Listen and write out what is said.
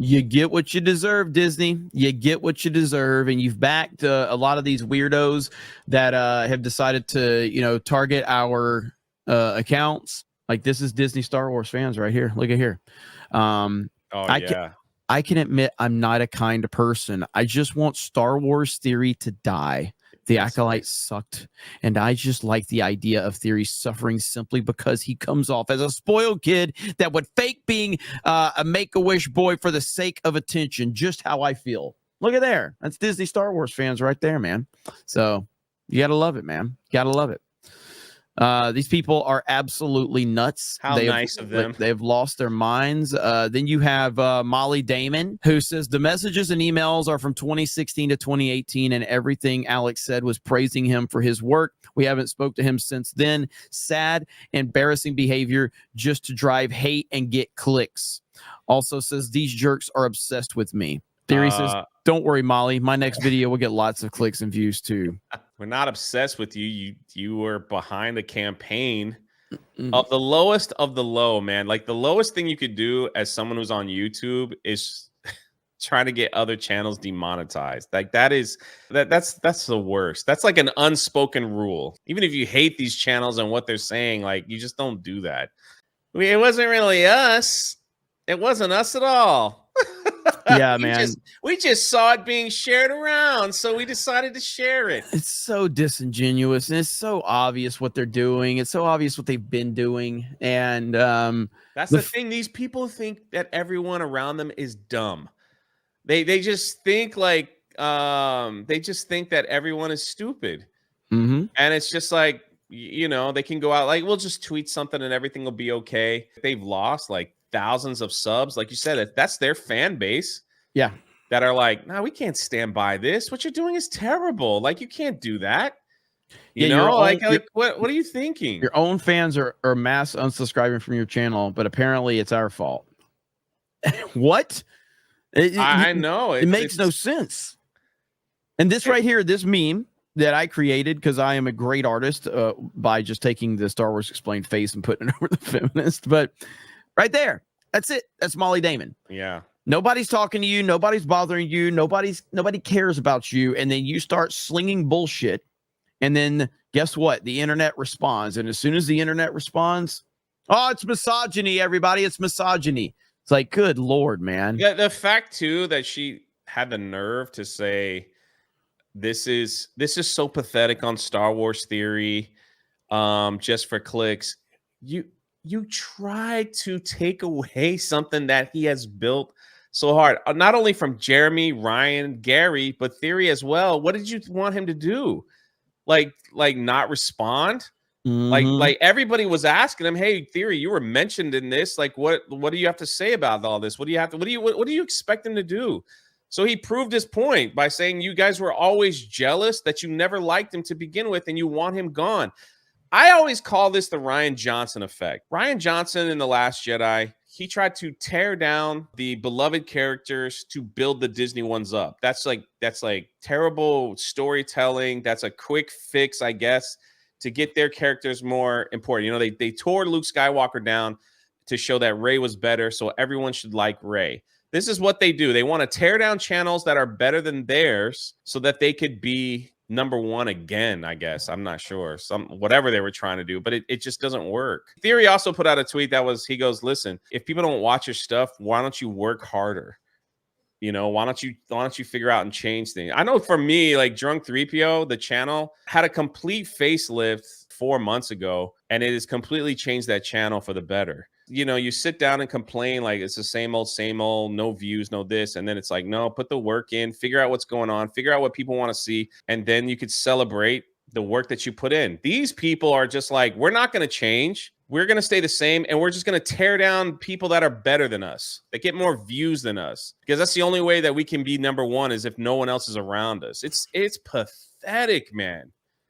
You get what you deserve, Disney. You get what you deserve, and you've backed a lot of these weirdos that have decided to, target our accounts. Like this is Disney Star Wars fans right here. Look at here. I can admit I'm not a kind person. I just want Star Wars Theory to die. The Acolyte sucked, and I just like the idea of Theory suffering simply because he comes off as a spoiled kid that would fake being a Make-A-Wish boy for the sake of attention. Just how I feel. Look at there. That's Disney Star Wars fans right there, man. So you got to love it, man. Got to love it. These people are absolutely nuts. How nice of them. They've lost their minds. Then you have Molly Damon, who says the messages and emails are from 2016 to 2018, and everything Alex said was praising him for his work. We haven't spoke to him since then. Sad, embarrassing behavior just to drive hate and get clicks. Also says these jerks are obsessed with me. Theory says, don't worry, Molly. My next video will get lots of clicks and views too. We're not obsessed with you. You were behind the campaign of the lowest of the low, man. Like the lowest thing you could do as someone who's on YouTube is trying to get other channels demonetized. Like that's the worst. That's like an unspoken rule. Even if you hate these channels and what they're saying, like you just don't do that. It wasn't really us. It wasn't us at all. Yeah, man. We just saw it being shared around, so we decided to share it. It's so disingenuous, and it's so obvious what they're doing. It's so obvious what they've been doing, and that's the thing. These people think that everyone around them is dumb. They just think like that everyone is stupid, and it's just like they can go out like we'll just tweet something and everything will be okay. They've lost like thousands of subs, like you said, that's their fan base. Yeah, that are like, no, we can't stand by this. What you're doing is terrible. Like you can't do that. You know, like what are you thinking? Your own fans are mass unsubscribing from your channel, but apparently it's our fault. What? I know it makes no sense. And this right here, this meme that I created because I am a great artist by just taking the Star Wars Explained face and putting it over the feminist, but. Right there. That's it. That's Molly Damon. Yeah. Nobody's talking to you. Nobody's bothering you. Nobody cares about you. And then you start slinging bullshit. And then guess what? The internet responds. And as soon as the internet responds, oh, it's misogyny, everybody. It's misogyny. It's like, good Lord, man. Yeah. The fact too, that she had the nerve to say, this is so pathetic on Star Wars Theory. Just for clicks. You try to take away something that he has built so hard, not only from Jeremy, Ryan, Gary, but Theory as well. What did you want him to do? Like not respond? Like everybody was asking him, hey, Theory, you were mentioned in this. Like, what do you have to say about all this? What do you expect him to do? So he proved his point by saying you guys were always jealous that you never liked him to begin with and you want him gone. I always call this the Rian Johnson effect. Rian Johnson in The Last Jedi, he tried to tear down the beloved characters to build the Disney ones up. That's like terrible storytelling. That's a quick fix, I guess, to get their characters more important. They tore Luke Skywalker down to show that Rey was better, so everyone should like Rey. This is what they do. They want to tear down channels that are better than theirs so that they could be number one again, I guess. I'm not sure. Whatever they were trying to do, but it just doesn't work. Theory also put out a tweet he goes, listen, if people don't watch your stuff, why don't you work harder? Why don't you figure out and change things? I know for me, like Drunk 3PO, the channel had a complete facelift 4 months ago, and it has completely changed that channel for the better. You sit down and complain like it's the same old, no views, no this. And then it's like, no, put the work in, figure out what's going on, figure out what people want to see. And then you could celebrate the work that you put in. These people are just like, we're not going to change. We're going to stay the same. And we're just going to tear down people that are better than us, that get more views than us. Because that's the only way that we can be number one is if no one else is around us. It's pathetic, man.